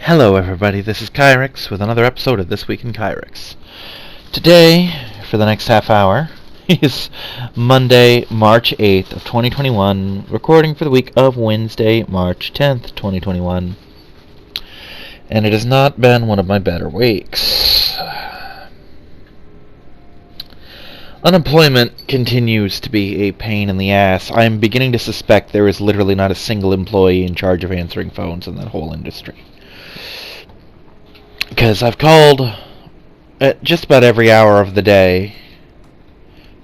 Hello everybody, this is Kyrix with another episode of This Week in Kyrix. Today, for the next half hour, is Monday, March 8th of 2021, recording for the week of Wednesday, March 10th, 2021. And it has not been one of my better weeks. Unemployment continues to be a pain in the ass. I am beginning to suspect there is literally not a single employee in charge of answering phones in that whole industry. Because I've called at just about every hour of the day,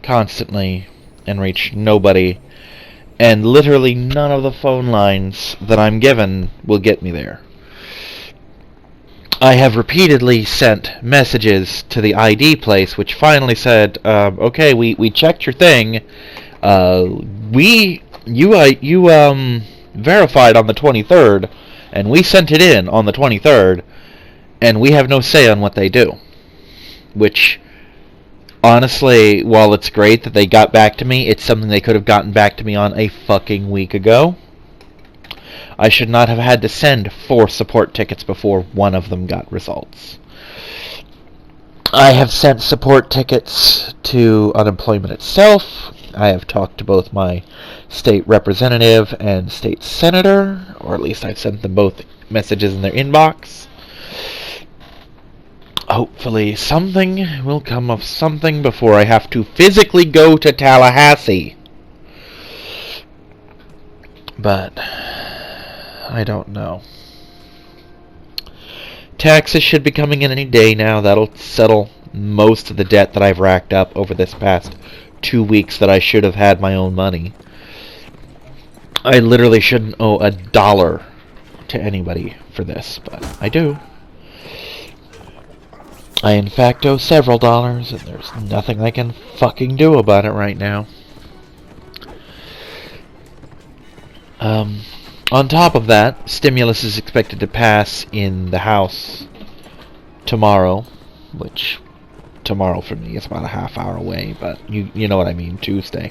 constantly, and reached nobody, and literally none of the phone lines that I'm given will get me there. I have repeatedly sent messages to the ID place, which finally said, okay, we checked your thing, you verified on the 23rd, and we sent it in on the 23rd, and we have no say on what they do. Which, honestly, while it's great that they got back to me, it's something they could have gotten back to me on a fucking week ago. I should not have had to send 4 support tickets before one of them got results. I have sent support tickets to unemployment itself. I have talked to both my state representative and state senator, or at least I've sent them both messages in their inbox. Hopefully something will come of something before I have to physically go to Tallahassee. But I don't know. Taxes should be coming in any day now. That'll settle most of the debt that I've racked up over this past 2 weeks that I should have had my own money. I literally shouldn't owe $1 to anybody for this, but I do. I in fact owe several dollars, and there's nothing I can fucking do about it right now. On top of that, stimulus is expected to pass in the House tomorrow, which tomorrow for me is about a half hour away, but you know what I mean, Tuesday.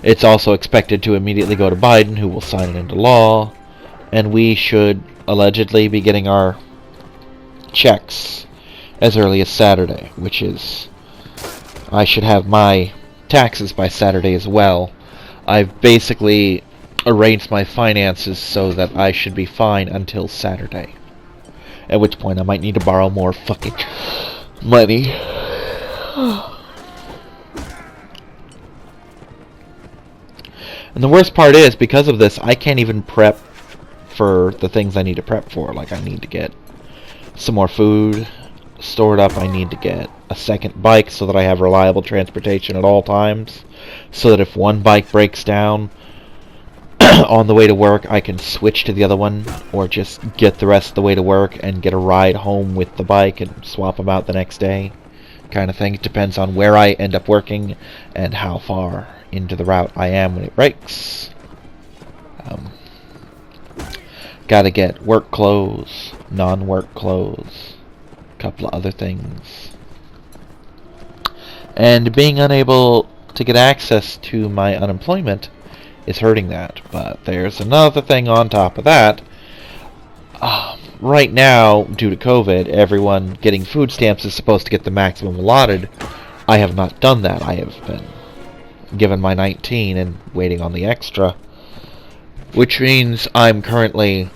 It's also expected to immediately go to Biden, who will sign it into law, and we should allegedly be getting our checks as early as Saturday, which is, I should have my taxes by Saturday as well. I've basically arranged my finances so that I should be fine until Saturday, at which point I might need to borrow more fucking money. And the worst part is, because of this, I can't even prep for the things I need to prep for. Like, I need to get some more food stored up. I need to get a second bike so that I have reliable transportation at all times, so that if one bike breaks down on the way to work, I can switch to the other one, or just get the rest of the way to work and get a ride home with the bike and swap them out the next day, kind of thing. It depends on where I end up working and how far into the route I am when it breaks. Gotta get work clothes, non-work clothes, couple of other things, and being unable to get access to my unemployment is hurting that. But there's another thing on top of that. Right now, due to COVID, everyone getting food stamps is supposed to get the maximum allotted. I have not done that. I have been given my 19 and waiting on the extra, which means I'm currently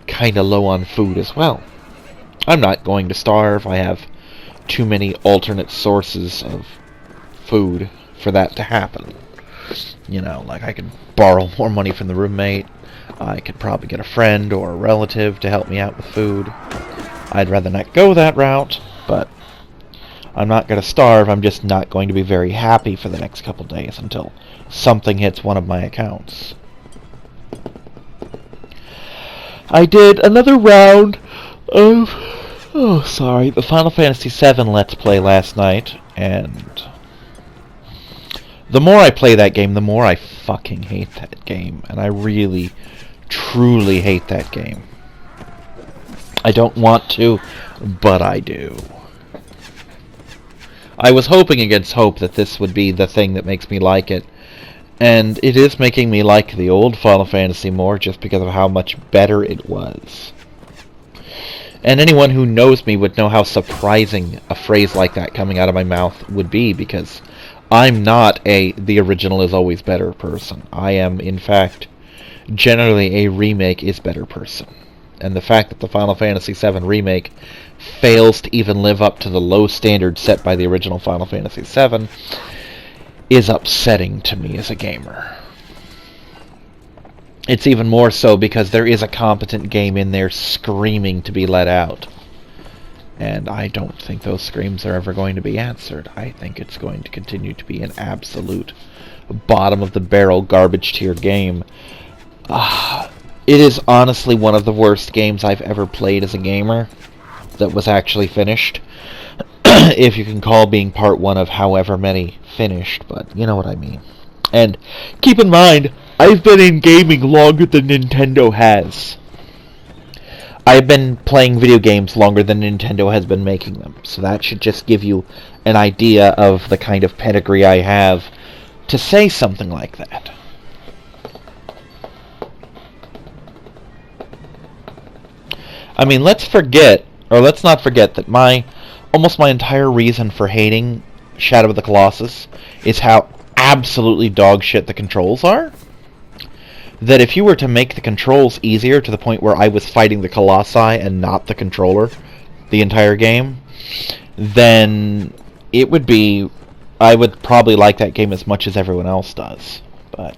kinda low on food as well. I'm not going to starve. I have too many alternate sources of food for that to happen. You know, like I could borrow more money from the roommate. I could probably get a friend or a relative to help me out with food. I'd rather not go that route, but I'm not going to starve. I'm just not going to be very happy for the next couple days until something hits one of my accounts. I did another round of the Final Fantasy VII Let's Play last night, and the more I play that game, the more I fucking hate that game, and I really, truly hate that game. I don't want to, but I do. I was hoping against hope that this would be the thing that makes me like it, and it is making me like the old Final Fantasy more just because of how much better it was. And anyone who knows me would know how surprising a phrase like that coming out of my mouth would be, because I'm not the original is always better person. I am, in fact, generally a remake is better person. And the fact that the Final Fantasy VII Remake fails to even live up to the low standard set by the original Final Fantasy VII is upsetting to me as a gamer. It's even more so because there is a competent game in there screaming to be let out. And I don't think those screams are ever going to be answered. I think it's going to continue to be an absolute bottom-of-the-barrel garbage-tier game. It is honestly one of the worst games I've ever played as a gamer that was actually finished. If you can call being part one of however many finished, but you know what I mean. And keep in mind, I've been in gaming longer than Nintendo has. I've been playing video games longer than Nintendo has been making them. So that should just give you an idea of the kind of pedigree I have to say something like that. I mean, let's not forget that almost my entire reason for hating Shadow of the Colossus is how absolutely dog shit the controls are. That if you were to make the controls easier to the point where I was fighting the Colossi and not the controller the entire game, then I would probably like that game as much as everyone else does. But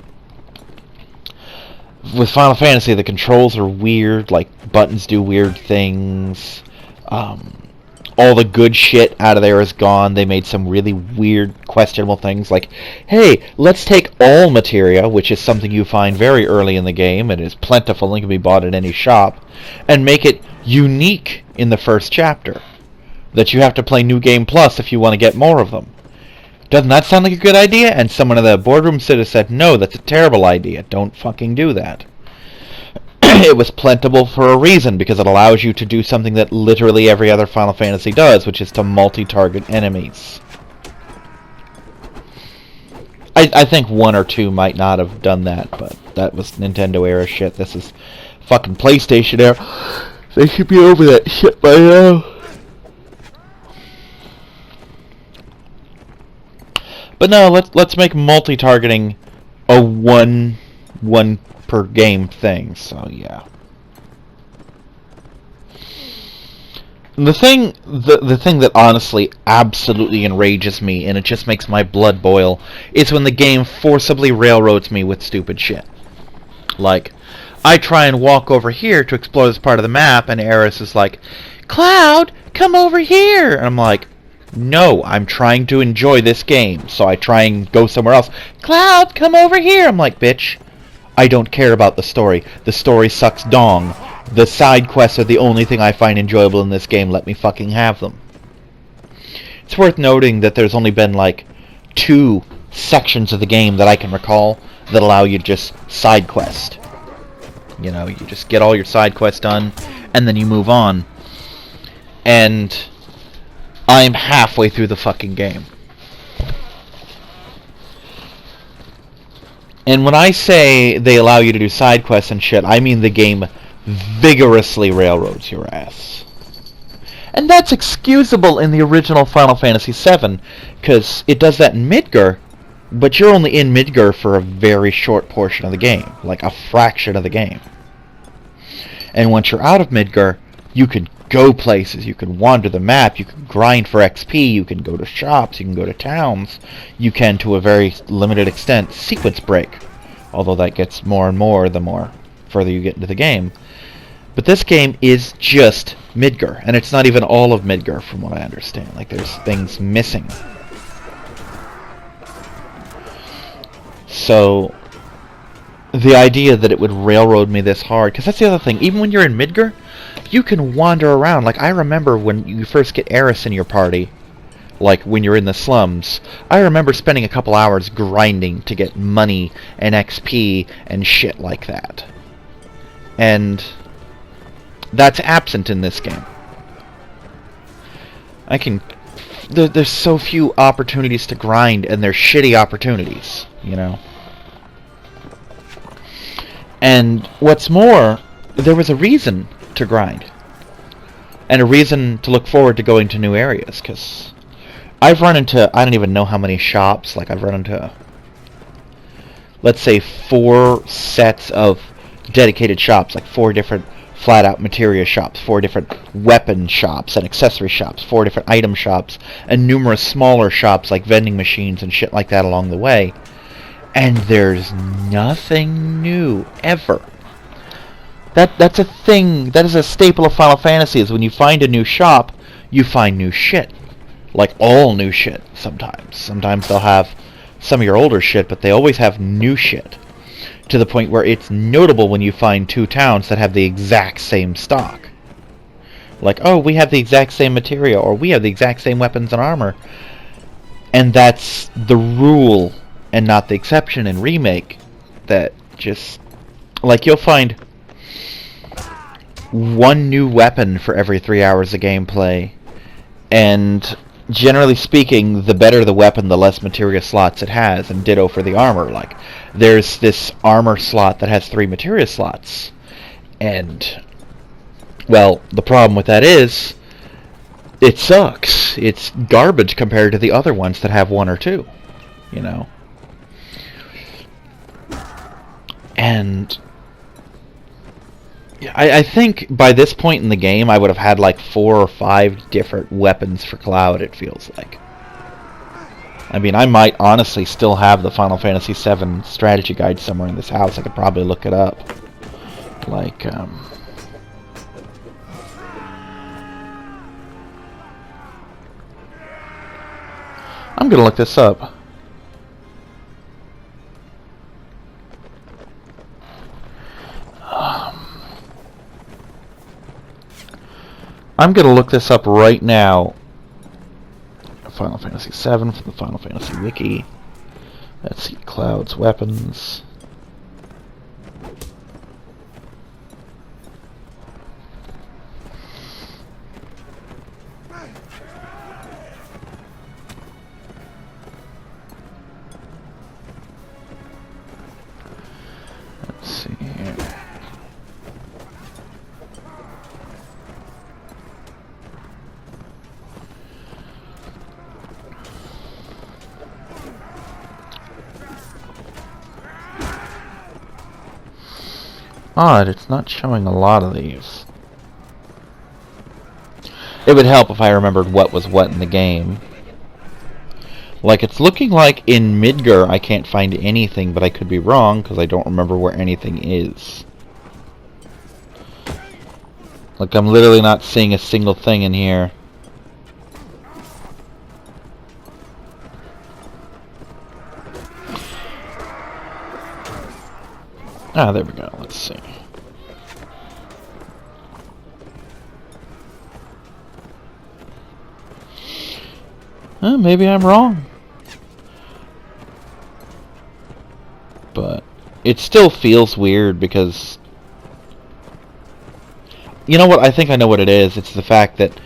with Final Fantasy, the controls are weird, like buttons do weird things. All the good shit out of there is gone. They made some really weird, questionable things like, hey, let's take all materia, which is something you find very early in the game, and is plentiful and can be bought at any shop, and make it unique in the first chapter. That you have to play New Game Plus if you want to get more of them. Doesn't that sound like a good idea? And someone in the boardroom should have said, no, that's a terrible idea. Don't fucking do that. It was plentiful for a reason, because it allows you to do something that literally every other Final Fantasy does, which is to multi-target enemies. I think one or two might not have done that, but that was Nintendo era shit. This is fucking PlayStation era. They should be over that shit by now. But no, let's make multi-targeting a one per game thing. So yeah. The thing that honestly absolutely enrages me, and it just makes my blood boil, is when the game forcibly railroads me with stupid shit. Like, I try and walk over here to explore this part of the map, and Aeris is like, Cloud, come over here! And I'm like, no, I'm trying to enjoy this game, so I try and go somewhere else. Cloud, come over here! I'm like, bitch, I don't care about the story. The story sucks dong. The side quests are the only thing I find enjoyable in this game. Let me fucking have them. It's worth noting that there's only been like 2 sections of the game that I can recall that allow you to just side quest. You know, you just get all your side quests done, and then you move on. And I'm halfway through the fucking game. And when I say they allow you to do side quests and shit, I mean the game vigorously railroads your ass. And that's excusable in the original Final Fantasy VII, because it does that in Midgar, but you're only in Midgar for a very short portion of the game, like a fraction of the game. And once you're out of Midgar, you can go places, you can wander the map, you can grind for XP, you can go to shops, you can go to towns, you can, to a very limited extent, sequence break. Although that gets more and more the more further you get into the game. But this game is just Midgar, and it's not even all of Midgar from what I understand. Like, there's things missing. So, the idea that it would railroad me this hard, because that's the other thing, even when you're in Midgar, you can wander around. Like, I remember when you first get Aeris in your party, like when you're in the slums, I remember spending a couple hours grinding to get money and XP and shit like that. And that's absent in this game. There's so few opportunities to grind, and they're shitty opportunities, you know? And what's more, there was a reason to grind. and a reason to look forward to going to new areas, because I've run into, I don't even know how many shops, like I've run into, let's say 4 sets of dedicated shops, like 4 different flat-out materia shops, 4 different weapon shops and accessory shops, 4 different item shops, and numerous smaller shops like vending machines and shit like that along the way. And there's nothing new, ever. That's a thing, that is a staple of Final Fantasy, is when you find a new shop, you find new shit. Like, all new shit, sometimes. Sometimes they'll have some of your older shit, but they always have new shit. To the point where it's notable when you find 2 towns that have the exact same stock. Like, oh, we have the exact same material, or we have the exact same weapons and armor. And that's the rule, and not the exception in Remake. That just... like, you'll find 1 new weapon for every 3 hours of gameplay, and generally speaking, the better the weapon, the less materia slots it has, and ditto for the armor. Like, there's this armor slot that has 3 materia slots, and, well, the problem with that is, it sucks. It's garbage compared to the other ones that have 1 or 2, you know? And I think by this point in the game, I would have had like 4 or 5 different weapons for Cloud, it feels like. I mean, I might honestly still have the Final Fantasy VII strategy guide somewhere in this house. I could probably look it up. Like, I'm gonna look this up. I'm going to look this up right now. Final Fantasy VII from the Final Fantasy Wiki. Let's see, Cloud's weapons. Let's see here. Odd, it's not showing a lot of these. It would help if I remembered what was what in the game. Like, it's looking like in Midgar I can't find anything, but I could be wrong, because I don't remember where anything is. Like, I'm literally not seeing a single thing in here. Ah, there we go. Let's see. Maybe I'm wrong. But it still feels weird because... you know what? I think I know what it is. It's the fact that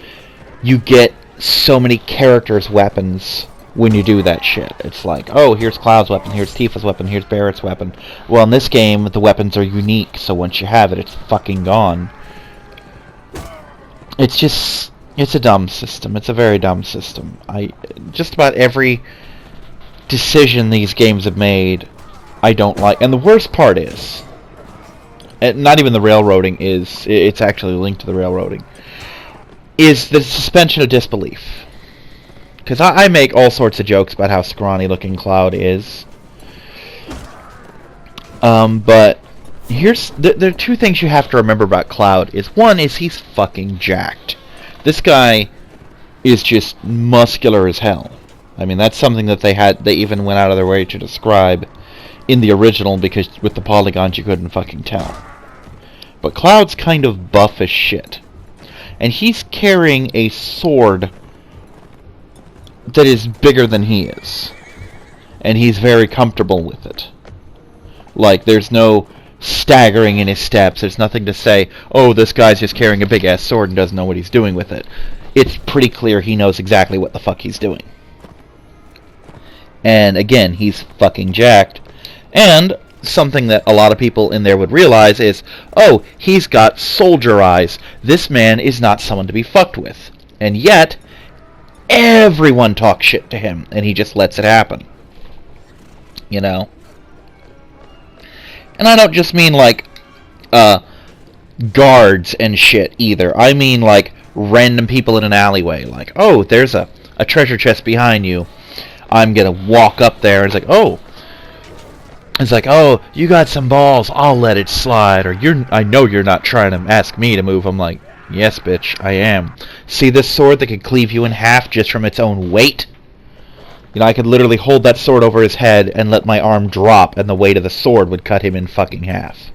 you get so many characters' weapons when you do that shit. It's like, oh, here's Cloud's weapon, here's Tifa's weapon, here's Barrett's weapon. Well, in this game, the weapons are unique, so once you have it, it's fucking gone. It's just... it's a dumb system. It's a very dumb system. Just about every decision these games have made, I don't like. And the worst part is... not even the railroading is... it's actually linked to the railroading. Is the suspension of disbelief. Because I make all sorts of jokes about how scrawny-looking Cloud is. But here's... there are 2 things you have to remember about Cloud. One is he's fucking jacked. This guy is just muscular as hell. I mean, that's something that they even went out of their way to describe in the original, because with the polygons you couldn't fucking tell. But Cloud's kind of buff as shit. And he's carrying a sword that is bigger than he is. And he's very comfortable with it. Like, there's no staggering in his steps. There's nothing to say, oh, this guy's just carrying a big-ass sword and doesn't know what he's doing with it. It's pretty clear he knows exactly what the fuck he's doing. And, again, he's fucking jacked. And something that a lot of people in there would realize is, oh, he's got soldier eyes. This man is not someone to be fucked with. And yet, everyone talks shit to him, and he just lets it happen. You know? And I don't just mean, like, guards and shit, either. I mean, like, random people in an alleyway. Like, oh, there's a treasure chest behind you. I'm gonna walk up there, and it's like, oh, you got some balls, I'll let it slide. Or, I know you're not trying to ask me to move. I'm like, yes, bitch, I am. See this sword that could cleave you in half just from its own weight? You know, I could literally hold that sword over his head and let my arm drop, and the weight of the sword would cut him in fucking half.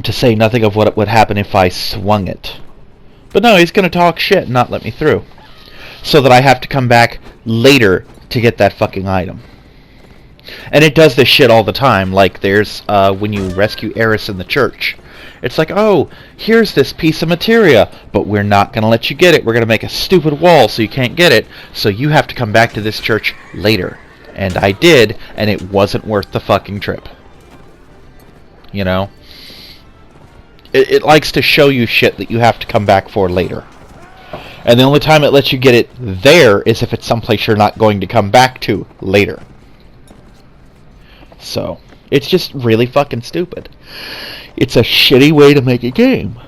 To say nothing of what would happen if I swung it. But no, he's gonna talk shit and not let me through. So that I have to come back later to get that fucking item. And it does this shit all the time. Like, there's, when you rescue Eris in the church. It's like, oh, here's this piece of materia, but we're not going to let you get it. We're going to make a stupid wall so you can't get it, so you have to come back to this church later. And I did, and it wasn't worth the fucking trip. You know? It likes to show you shit that you have to come back for later. And the only time it lets you get it there is if it's someplace you're not going to come back to later. So, it's just really fucking stupid. It's a shitty way to make a game.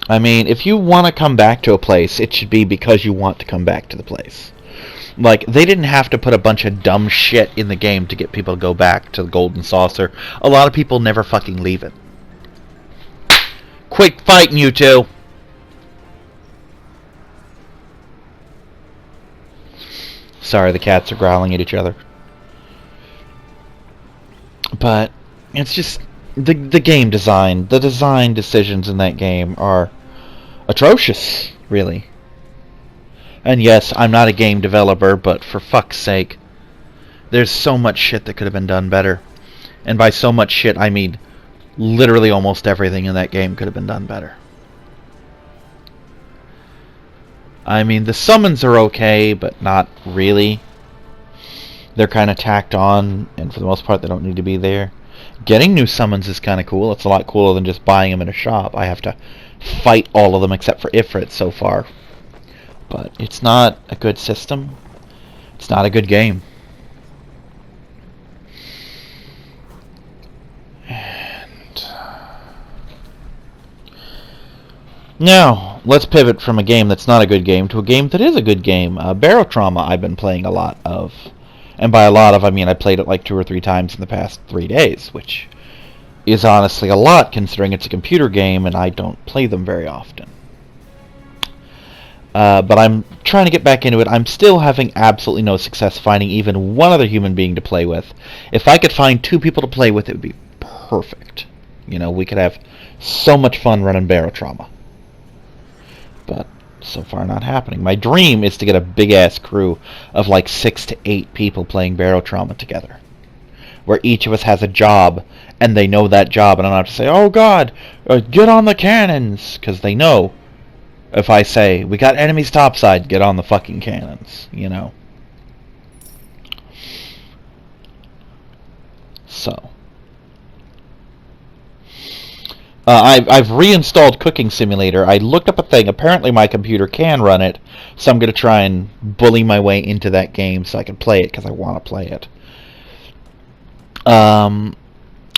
I mean, if you want to come back to a place, it should be because you want to come back to the place. Like, they didn't have to put a bunch of dumb shit in the game to get people to go back to the Golden Saucer. A lot of people never fucking leave it. Quit fighting, you two! Sorry, the cats are growling at each other. But it's just the game design. The design decisions in that game are atrocious, really. And yes, I'm not a game developer, but for fuck's sake, there's so much shit that could have been done better. And by so much shit, I mean literally almost everything in that game could have been done better. I mean, the summons are okay, but not really. They're kind of tacked on, and for the most part, they don't need to be there. Getting new summons is kind of cool. It's a lot cooler than just buying them in a shop. I have to fight all of them except for Ifrit so far. But it's not a good system. It's not a good game. And now, let's pivot from a game that's not a good game to a game that is a good game. Barotrauma I've been playing a lot of. And by a lot of, I mean I played it like 2 or 3 times in the past 3 days, which is honestly a lot considering it's a computer game and I don't play them very often. But I'm trying to get back into it. I'm still having absolutely no success finding even one other human being to play with. If I could find 2 people to play with, it would be perfect. You know, we could have so much fun running Barotrauma. But so far not happening. My dream is to get a big-ass crew of like 6 to 8 people playing Barotrauma together. Where each of us has a job, and they know that job, and I don't have to say, oh god, get on the cannons, because they know. If I say, we got enemies topside, get on the fucking cannons, you know. So. I've reinstalled Cooking Simulator. I looked up a thing. Apparently my computer can run it, so I'm going to try and bully my way into that game so I can play it, because I want to play it.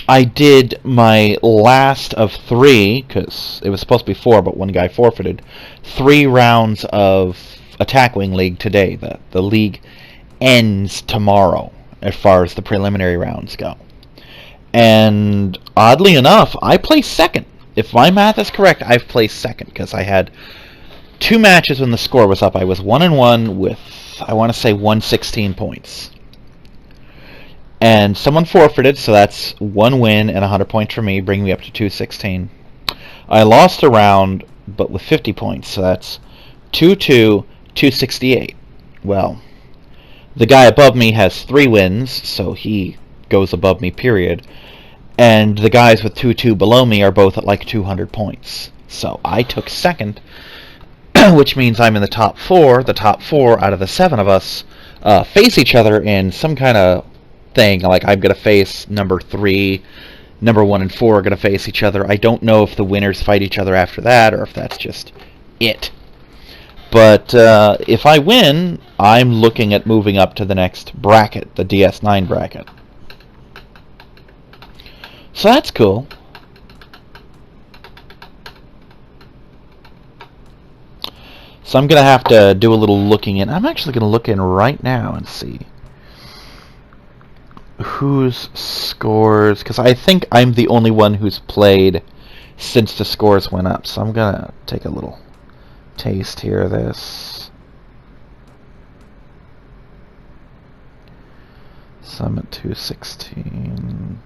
I did my last of 3, because it was supposed to be 4, but one guy forfeited, 3 rounds of Attack Wing League today. The league ends tomorrow, as far as the preliminary rounds go. And oddly enough, I placed second. If my math is correct, I've placed second, because I had 2 matches when the score was up. I was 1-1 with, I want to say, 116 points. And someone forfeited, so that's 1 win and 100 points for me, bringing me up to 216. I lost a round, but with 50 points, so that's 2-2, 268. Well, the guy above me has 3 wins, so he goes above me, period. And the guys with 2-2 below me are both at like 200 points. So I took second, which means I'm in the top 4. The top 4 out of the 7 of us face each other in some kind of thing. Like, I'm going to face number 3, number 1 and 4 are going to face each other. I don't know if the winners fight each other after that, or if that's just it. But if I win, I'm looking at moving up to the next bracket, the DS9 bracket. So that's cool. So I'm going to have to do a little looking in. I'm actually going to look in right now and see whose scores, because I think I'm the only one who's played since the scores went up. So I'm going to take a little taste here of this. Summit 216.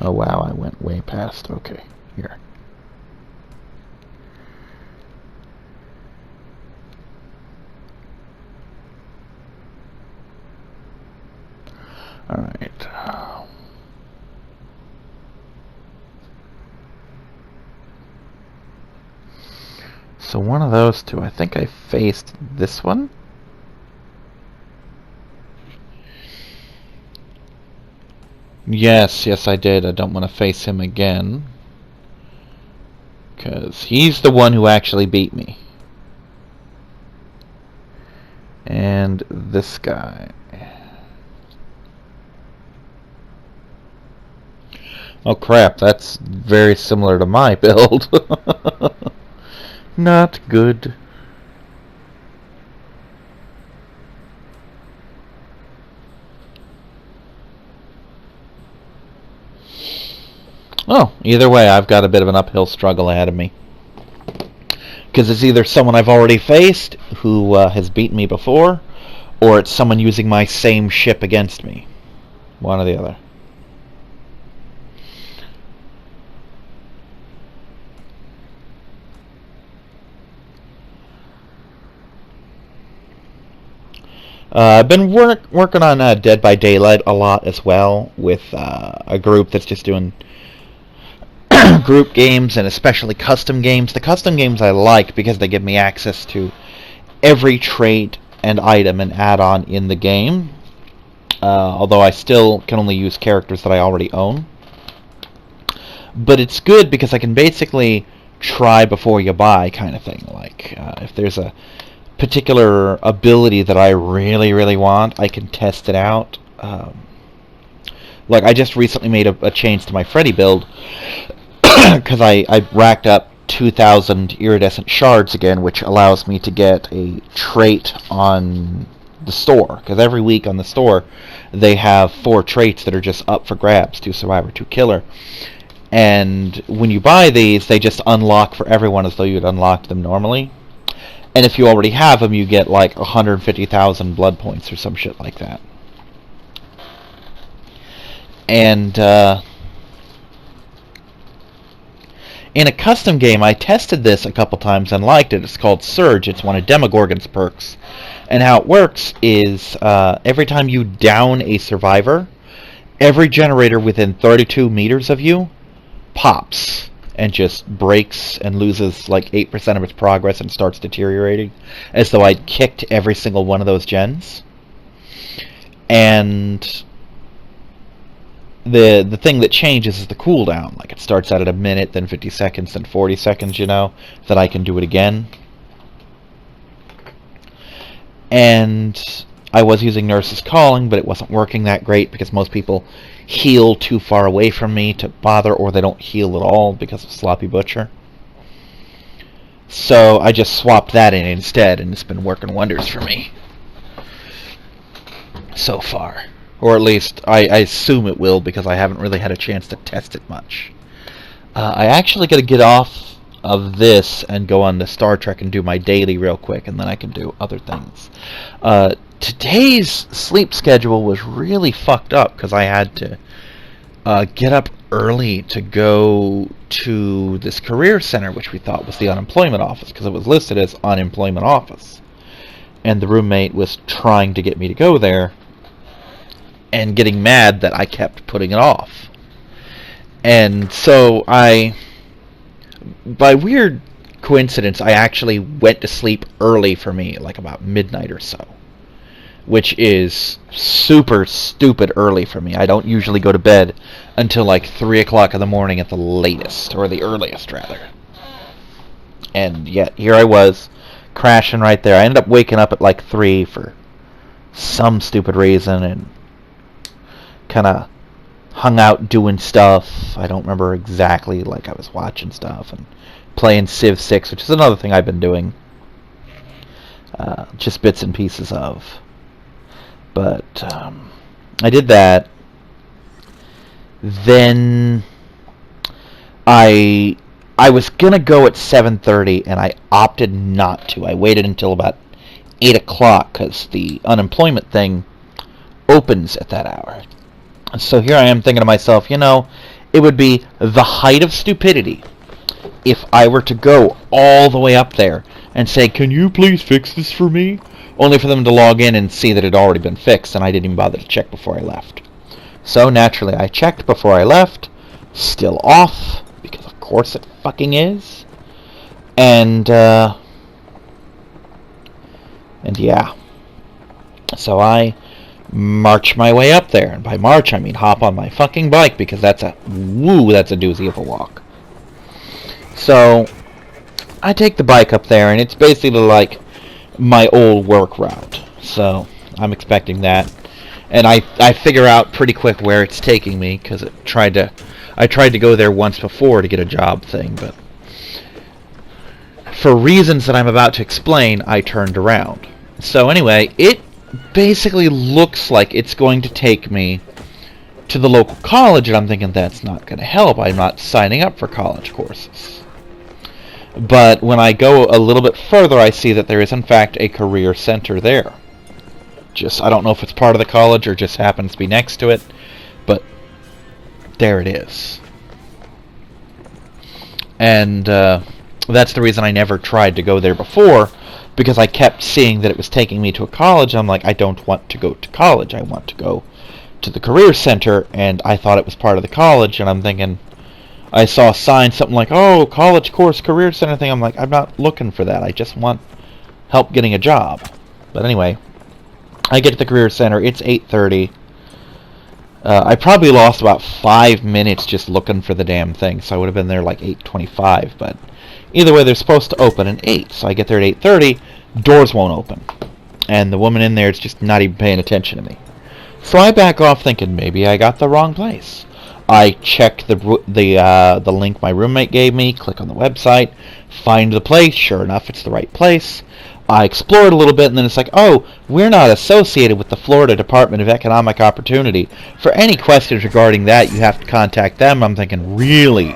Oh wow, I went way past. Okay, here. Alright. So one of those two, I think I faced this one. Yes, I did. I don't want to face him again, because he's the one who actually beat me. And this guy. Oh crap, that's very similar to my build. Not good. Oh, either way, I've got a bit of an uphill struggle ahead of me. Because it's either someone I've already faced, who has beaten me before, or it's someone using my same ship against me. One or the other. I've been working on Dead by Daylight a lot as well, with a group that's just doing group games, and especially custom games. The custom games I like because they give me access to every trait and item and add-on in the game, although I still can only use characters that I already own. But it's good because I can basically try before you buy kind of thing. Like, if there's a particular ability that I really want, I can test it out. Like, I just recently made a change to my Freddy build, because I racked up 2,000 iridescent shards again, which allows me to get a trait on the store. Because every week on the store, they have 4 traits that are just up for grabs: 2 survivor, 2 killer. And when you buy these, they just unlock for everyone as though you'd unlocked them normally. And if you already have them, you get like 150,000 blood points or some shit like that. And in a custom game, I tested this a couple times and liked it. It's called Surge. It's one of Demogorgon's perks. And how it works is every time you down a survivor, every generator within 32 meters of you pops and just breaks and loses like 8% of its progress and starts deteriorating, as though I'd kicked every single one of those gens. And the thing that changes is the cooldown. Like, it starts out at a minute, then 50 seconds, then 40 seconds, you know, that I can do it again. And I was using Nurse's Calling, but it wasn't working that great because most people heal too far away from me to bother, or they don't heal at all because of Sloppy Butcher. So I just swapped that in instead, and it's been working wonders for me so far. Or at least I assume it will, because I haven't really had a chance to test it much. I actually got to get off of this and go on to Star Trek and do my daily real quick, and then I can do other things. Today's sleep schedule was really fucked up because I had to get up early to go to this career center, which we thought was the unemployment office, because it was listed as unemployment office. And the roommate was trying to get me to go there and getting mad that I kept putting it off. And so by weird coincidence, I actually went to sleep early for me, like about midnight or so, which is super stupid early for me. I don't usually go to bed until like 3 o'clock in the morning at the latest, or the earliest rather. And yet here I was, crashing right there. I ended up waking up at like 3 for some stupid reason, and kind of hung out doing stuff. I don't remember exactly, like I was watching stuff and playing Civ 6, which is another thing I've been doing. Just bits and pieces of. But I did that. Then I was gonna go at 7:30, and I opted not to. I waited until about 8 o'clock because the unemployment thing opens at that hour. So here I am thinking to myself, it would be the height of stupidity if I were to go all the way up there and say, "Can you please fix this for me?" Only for them to log in and see that it had already been fixed, and I didn't even bother to check before I left. So naturally I checked before I left, still off, because of course it fucking is. And yeah. So I march my way up there, and by march I mean hop on my fucking bike, because that's a doozy of a walk. So I take the bike up there, and it's basically like my old work route, so I'm expecting that, and I figure out pretty quick where it's taking me, because I tried to go there once before to get a job thing, but for reasons that I'm about to explain, I turned around. So anyway, it basically looks like it's going to take me to the local college, and I'm thinking that's not going to help. I'm not signing up for college courses. But when I go a little bit further, I see that there is in fact a career center there. I don't know if it's part of the college or just happens to be next to it, but there it is. And that's the reason I never tried to go there before, because I kept seeing that it was taking me to a college. I'm like, I don't want to go to college. I want to go to the career center, and I thought it was part of the college, and I'm thinking, I saw a sign, something like, "Oh, college course, career center thing." I'm like, I'm not looking for that. I just want help getting a job. But anyway, I get to the career center. It's 8:30. I probably lost about 5 minutes just looking for the damn thing, so I would have been there like 8:25. But either way, they're supposed to open at 8. So I get there at 8:30. Doors won't open, and the woman in there is just not even paying attention to me. So I back off, thinking maybe I got the wrong place. I check the link my roommate gave me, click on the website, find the place. Sure enough, it's the right place. I explore it a little bit, and then it's like, "Oh, we're not associated with the Florida Department of Economic Opportunity. For any questions regarding that, you have to contact them." I'm thinking, really?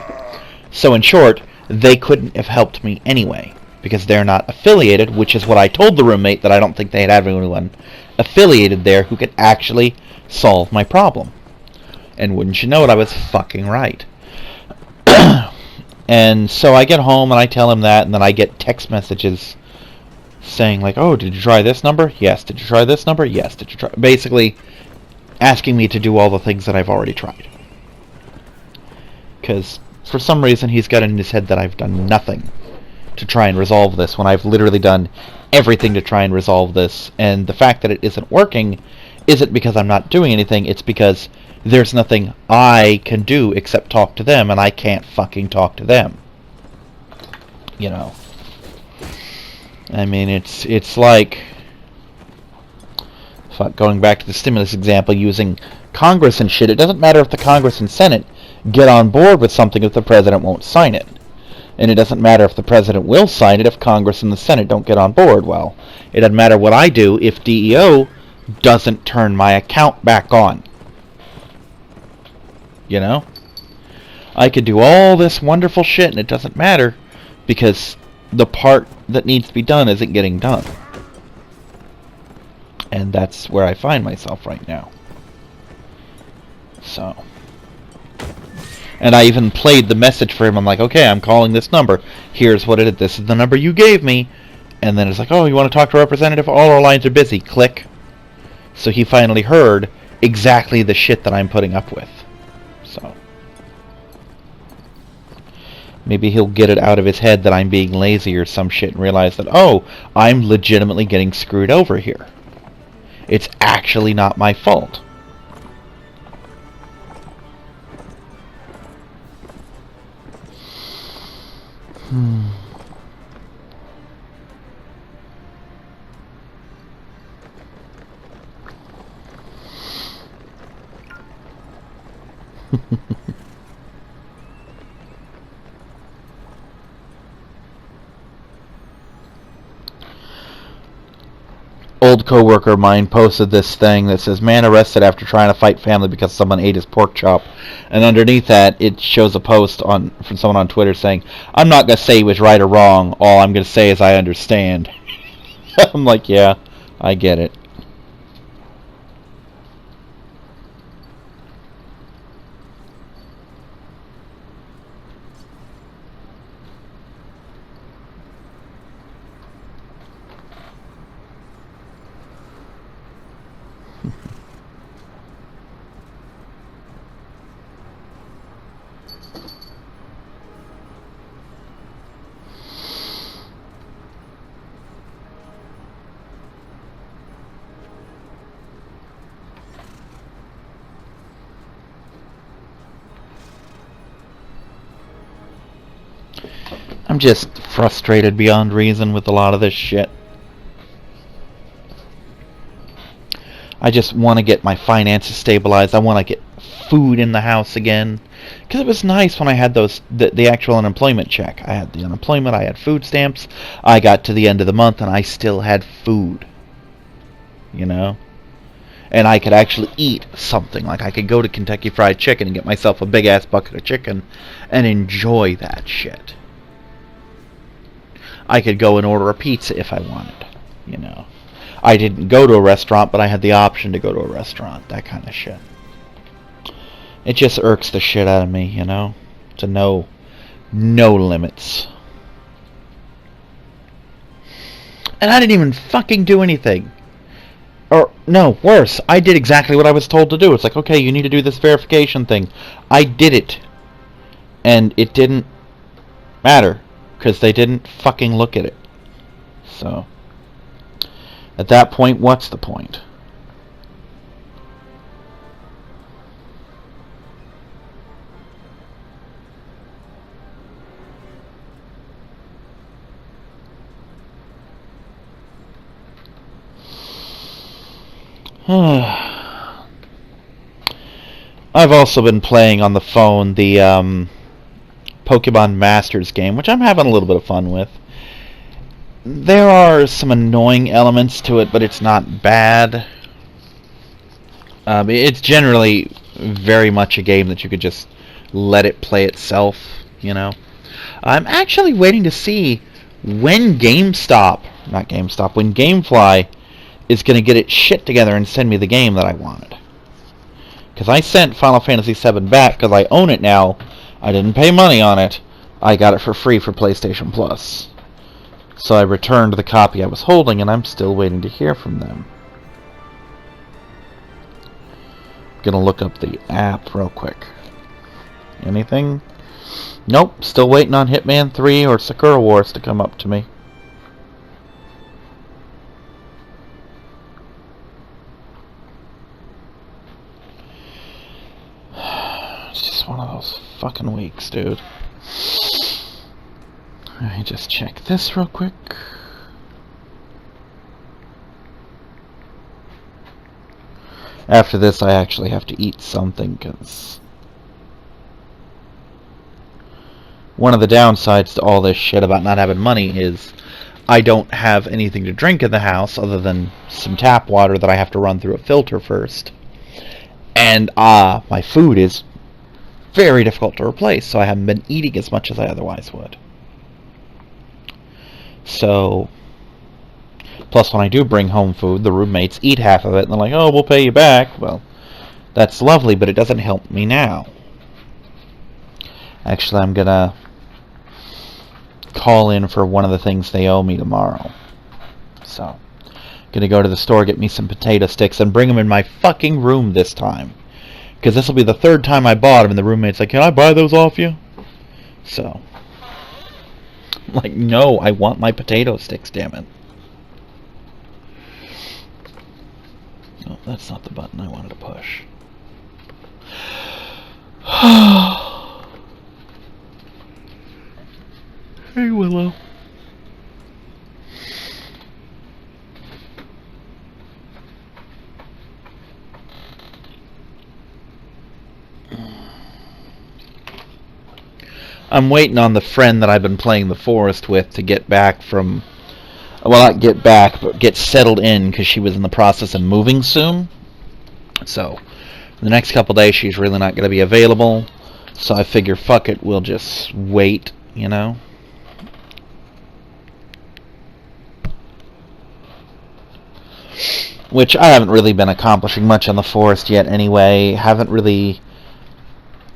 So in short, they couldn't have helped me anyway, because they're not affiliated, which is what I told the roommate, that I don't think they had anyone affiliated there who could actually solve my problem. And wouldn't you know it, I was fucking right. And so I get home and I tell him that, and then I get text messages saying like, "Oh, did you try this number? Yes. Did you try this number? Yes. Did you try?" Basically asking me to do all the things that I've already tried. Because for some reason he's got in his head that I've done nothing to try and resolve this, when I've literally done everything to try and resolve this. And the fact that it isn't working isn't because I'm not doing anything, it's because there's nothing I can do except talk to them, and I can't fucking talk to them. I mean, it's like, going back to the stimulus example, using Congress and shit. It doesn't matter if the Congress and Senate get on board with something if the president won't sign it. And it doesn't matter if the president will sign it if Congress and the Senate don't get on board. Well, it doesn't matter what I do if DEO doesn't turn my account back on. I could do all this wonderful shit and it doesn't matter, because the part that needs to be done isn't getting done. And that's where I find myself right now. So, and I even played the message for him. I'm like, "Okay, I'm calling this number. Here's what it is. This is the number you gave me." And then it's like, "Oh, you want to talk to a representative? All our lines are busy." Click. So he finally heard exactly the shit that I'm putting up with. So, Maybe he'll get it out of his head that I'm being lazy or some shit and realize that, oh, I'm legitimately getting screwed over here. It's actually not my fault. Old coworker of mine posted this thing that says, man arrested after trying to fight family because someone ate his pork chop. And underneath that, it shows a post from someone on Twitter saying, I'm not going to say he was right or wrong. All I'm going to say is I understand. I'm like, yeah, I get it. I'm just frustrated beyond reason with a lot of this shit. I just want to get my finances stabilized. I want to get food in the house again. Because it was nice when I had the actual unemployment check. I had the unemployment, I had food stamps. I got to the end of the month and I still had food. You know? And I could actually eat something. Like I could go to Kentucky Fried Chicken and get myself a big ass bucket of chicken and enjoy that shit. I could go and order a pizza if I wanted, you know. I didn't go to a restaurant, but I had the option to go to a restaurant, that kind of shit. It just irks the shit out of me, you know, to no limits. And I didn't even fucking do anything. Or, no, worse, I did exactly what I was told to do. It's like, okay, you need to do this verification thing. I did it. And it didn't matter. Because they didn't fucking look at it. So, at that point, what's the point? I've also been playing on the phone the Pokemon Masters game, which I'm having a little bit of fun with. There are some annoying elements to it, but it's not bad. It's generally very much a game that you could just let it play itself, you know. I'm actually waiting to see when when Gamefly is going to get its shit together and send me the game that I wanted. Because I sent Final Fantasy VII back because I own it now. I didn't pay money on it. I got it for free for PlayStation Plus. So I returned the copy I was holding, and I'm still waiting to hear from them. I'm gonna look up the app real quick. Anything? Nope, still waiting on Hitman 3 or Sakura Wars to come up to me. It's just one of those fucking weeks, dude. Let me just check this real quick. After this, I actually have to eat something, because one of the downsides to all this shit about not having money is I don't have anything to drink in the house other than some tap water that I have to run through a filter first. And my food is very difficult to replace, so I haven't been eating as much as I otherwise would. So, plus when I do bring home food, the roommates eat half of it, and they're like, oh, we'll pay you back. Well, that's lovely, but it doesn't help me now. Actually, I'm gonna call in for one of the things they owe me tomorrow. So, gonna go to the store, get me some potato sticks, and bring them in my fucking room this time. Because this will be the third time I bought them, and the roommate's like, can I buy those off you? So, Like, no, I want my potato sticks, damn it. No, that's not the button I wanted to push. Hey, Willow. I'm waiting on the friend that I've been playing the forest with to get back from... Well, not get back, but get settled in, because she was in the process of moving soon. So, the next couple days she's really not going to be available. So I figure, fuck it, we'll just wait, you know? Which I haven't really been accomplishing much on the forest yet anyway. Haven't really...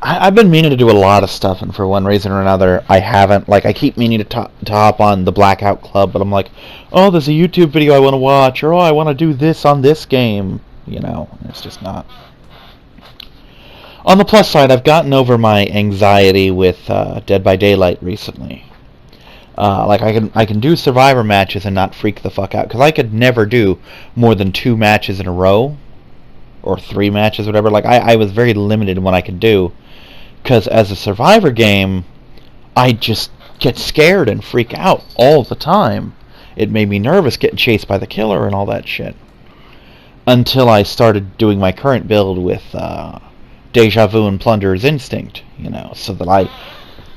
I've been meaning to do a lot of stuff, and for one reason or another, I haven't. Like, I keep meaning to hop on the Blackout Club, but I'm like, oh, there's a YouTube video I want to watch, or oh, I want to do this on this game. You know, it's just not. On the plus side, I've gotten over my anxiety with Dead by Daylight recently. Like, I can do Survivor matches and not freak the fuck out, because I could never do more than 2 matches in a row, or 3 matches, whatever. Like, I was very limited in what I could do. Because as a Survivor game, I just get scared and freak out all the time. It made me nervous getting chased by the killer and all that shit. Until I started doing my current build with Deja Vu and Plunderer's Instinct, you know, so that I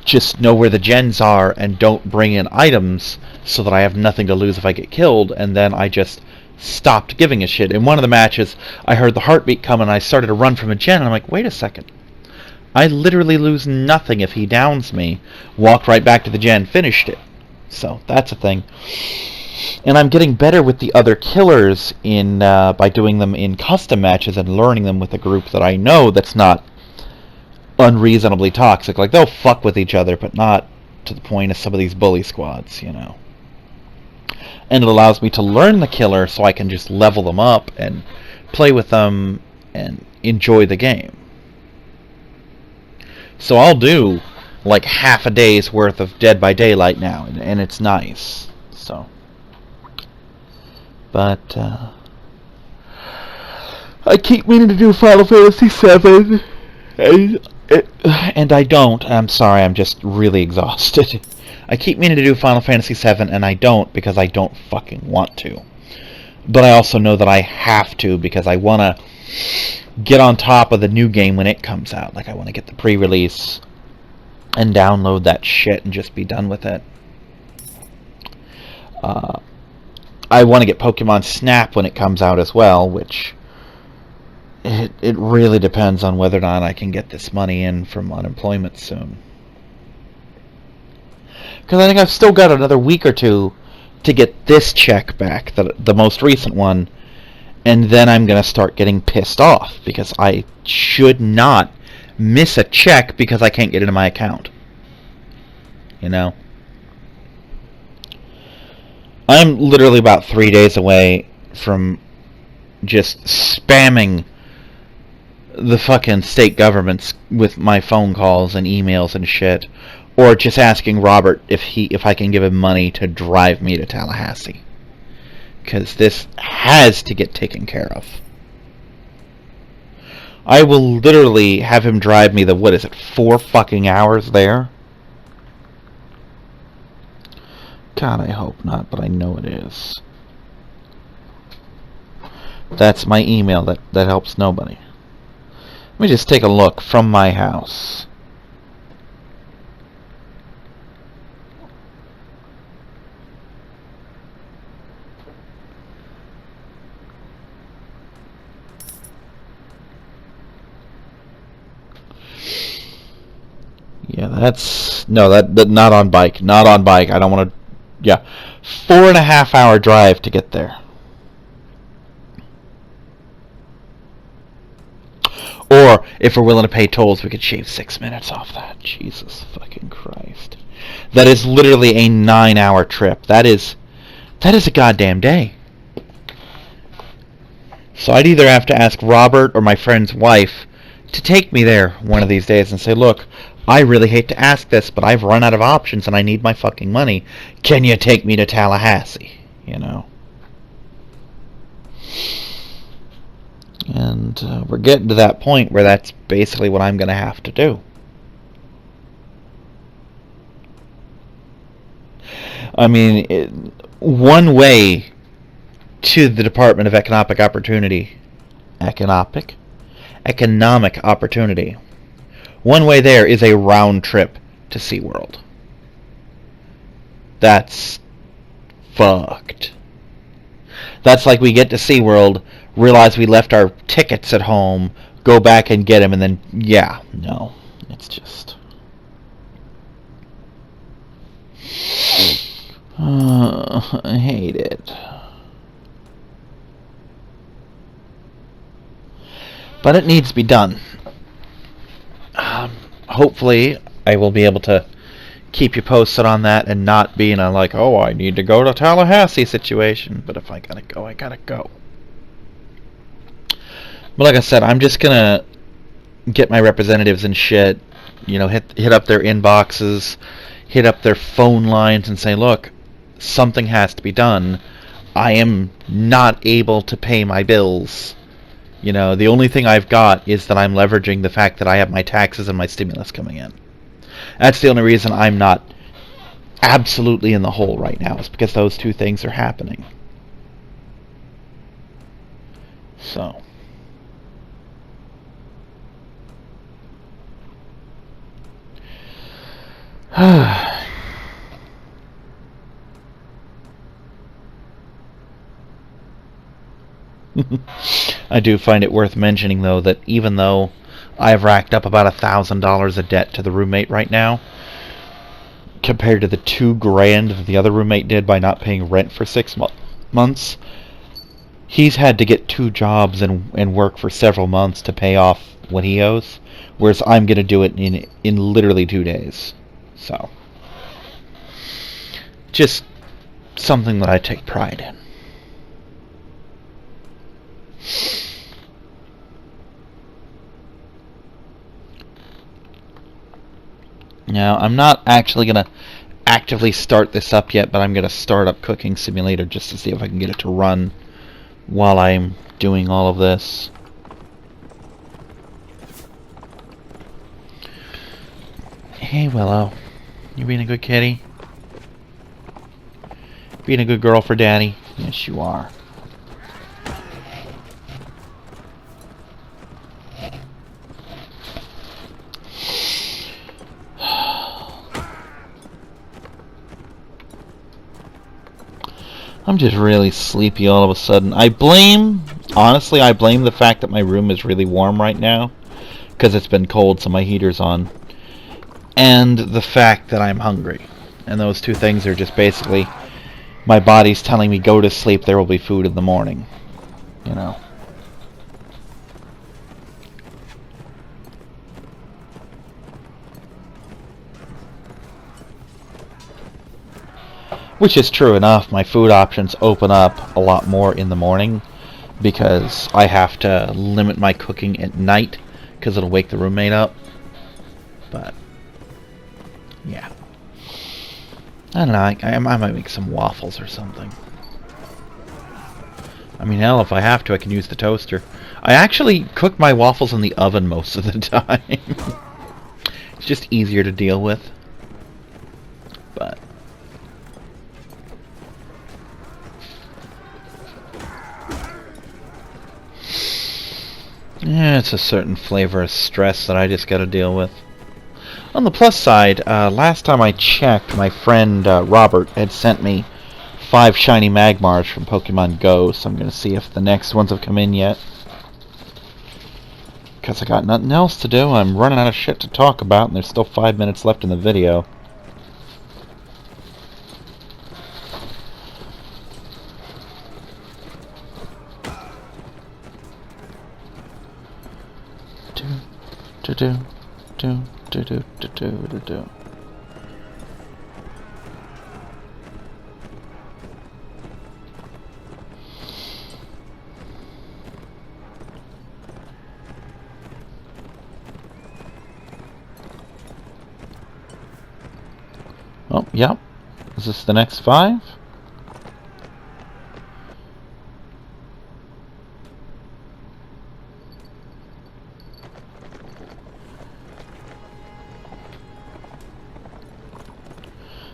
just know where the gens are and don't bring in items so that I have nothing to lose if I get killed, and then I just stopped giving a shit. In one of the matches, I heard the heartbeat come and I started to run from a gen, and I'm like, wait a second. I literally lose nothing if he downs me. Walked right back to the gen, finished it. So, that's a thing. And I'm getting better with the other killers in by doing them in custom matches and learning them with a group that I know that's not unreasonably toxic. Like, they'll fuck with each other, but not to the point of some of these bully squads, you know. And it allows me to learn the killer so I can just level them up and play with them and enjoy the game. So I'll do like half a day's worth of Dead by Daylight now, and it's nice. So, but I keep meaning to do Final Fantasy VII, and I don't. I'm sorry, I'm just really exhausted. I keep meaning to do Final Fantasy VII, and I don't because I don't fucking want to. But I also know that I have to because I want to get on top of the new game when it comes out. Like, I want to get the pre-release and download that shit and just be done with it. I want to get Pokemon Snap when it comes out as well, which it really depends on whether or not I can get this money in from unemployment soon. Because I think I've still got another week or two to get this check back, the most recent one, and then I'm going to start getting pissed off because I should not miss a check because I can't get into my account. You know? I'm literally about 3 days away from just spamming the fucking state governments with my phone calls and emails and shit, or just asking Robert if I can give him money to drive me to Tallahassee. Because this has to get taken care of. I will literally have him drive me 4 fucking hours there? God, I hope not, but I know it is. That's my email. That helps nobody. Let me just take a look from my house. Yeah, that's... No, that not on bike. Not on bike. I don't want to... Yeah. 4.5 hour drive to get there. Or, if we're willing to pay tolls, we could shave 6 minutes off that. Jesus fucking Christ. That is literally a 9-hour trip. That is a goddamn day. So I'd either have to ask Robert or my friend's wife to take me there one of these days and say, look, I really hate to ask this, but I've run out of options and I need my fucking money. Can you take me to Tallahassee? You know? And we're getting to that point where that's basically what I'm going to have to do. I mean, one way to the Department of Economic Opportunity. Economic Opportunity. One way there is a round trip to SeaWorld. That's fucked. That's like we get to SeaWorld, realize we left our tickets at home, go back and get them, and then, yeah, no. It's just... I hate it. But it needs to be done. Hopefully, I will be able to keep you posted on that and not be in a like, oh, I need to go to Tallahassee situation. But if I gotta go, I gotta go. But like I said, I'm just gonna get my representatives and shit, you know, hit up their inboxes, hit up their phone lines and say, look, something has to be done. I am not able to pay my bills. You know, the only thing I've got is that I'm leveraging the fact that I have my taxes and my stimulus coming in. That's the only reason I'm not absolutely in the hole right now, is because those two things are happening. So. I do find it worth mentioning, though, that even though I've racked up about $1,000 of debt to the roommate right now, compared to the $2,000 that the other roommate did by not paying rent for 6 months, he's had to get 2 jobs and work for several months to pay off what he owes, whereas I'm going to do it in literally 2 days. So, just something that I take pride in. Now, I'm not actually going to actively start this up yet, but I'm going to start up Cooking Simulator just to see if I can get it to run while I'm doing all of this. Hey, Willow. You being a good kitty? Being a good girl for Daddy? Yes, you are. I'm just really sleepy all of a sudden. Honestly, I blame the fact that my room is really warm right now, because it's been cold, so my heater's on, and the fact that I'm hungry. And those two things are just basically my body's telling me, go to sleep, there will be food in the morning. You know. Which is true enough. My food options open up a lot more in the morning because I have to limit my cooking at night because it'll wake the roommate up. But, yeah. I don't know. I might make some waffles or something. I mean, hell, if I have to, I can use the toaster. I actually cook my waffles in the oven most of the time. It's just easier to deal with. But... yeah, it's a certain flavor of stress that I just gotta deal with. On the plus side, last time I checked, my friend Robert had sent me 5 shiny Magmars from Pokemon Go, so I'm gonna see if the next ones have come in yet. Because I got nothing else to do, I'm running out of shit to talk about, and there's still 5 minutes left in the video. Yep. Is this the next 5?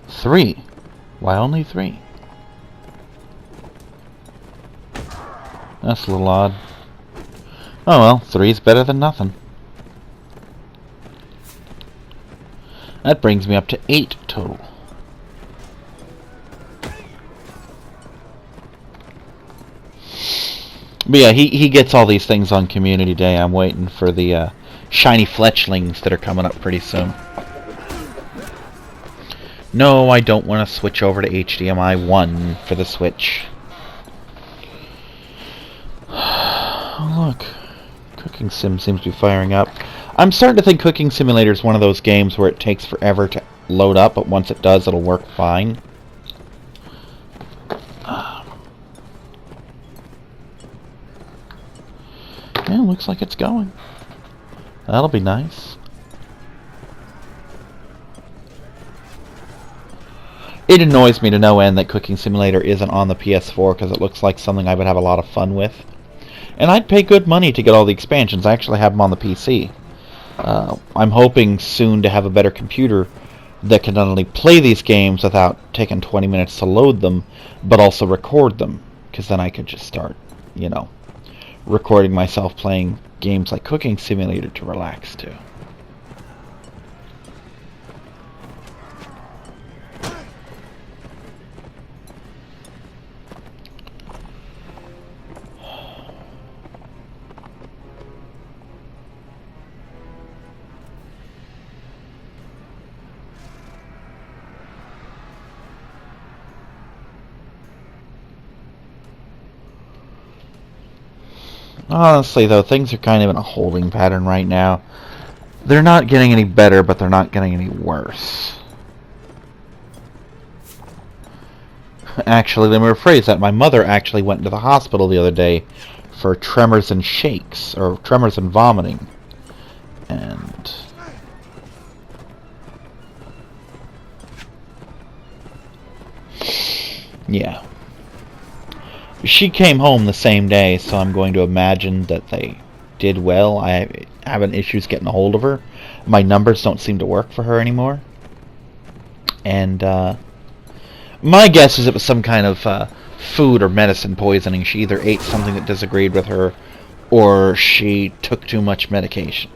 Three. Why only 3? That's a little odd. Oh well, 3's better than nothing. That brings me up to 8 total. But yeah, he gets all these things on Community Day. I'm waiting for the shiny fletchlings that are coming up pretty soon. No, I don't want to switch over to HDMI 1 for the Switch. Oh, look. Cooking Sim seems to be firing up. I'm starting to think Cooking Simulator is one of those games where it takes forever to load up, but once it does, it'll work fine. Yeah, looks like it's going. That'll be nice. It annoys me to no end that Cooking Simulator isn't on the PS4 because it looks like something I would have a lot of fun with. And I'd pay good money to get all the expansions. I actually have them on the PC. I'm hoping soon to have a better computer that can not only play these games without taking 20 minutes to load them, but also record them. Because then I could just start, you know, recording myself playing games like Cooking Simulator to relax to. Honestly, though, things are kind of in a holding pattern right now. They're not getting any better, but they're not getting any worse. Actually, let me rephrase that. My mother actually went to the hospital the other day for tremors and shakes, or tremors and vomiting. And yeah. She came home the same day, so I'm going to imagine that they did well. I having issues getting a hold of her. My numbers don't seem to work for her anymore. And my guess is it was some kind of food or medicine poisoning. She either ate something that disagreed with her, or she took too much medication.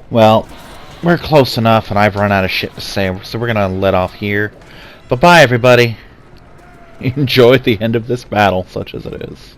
Well, we're close enough, and I've run out of shit to say, so we're gonna let off here. But bye, everybody. Enjoy the end of this battle, such as it is.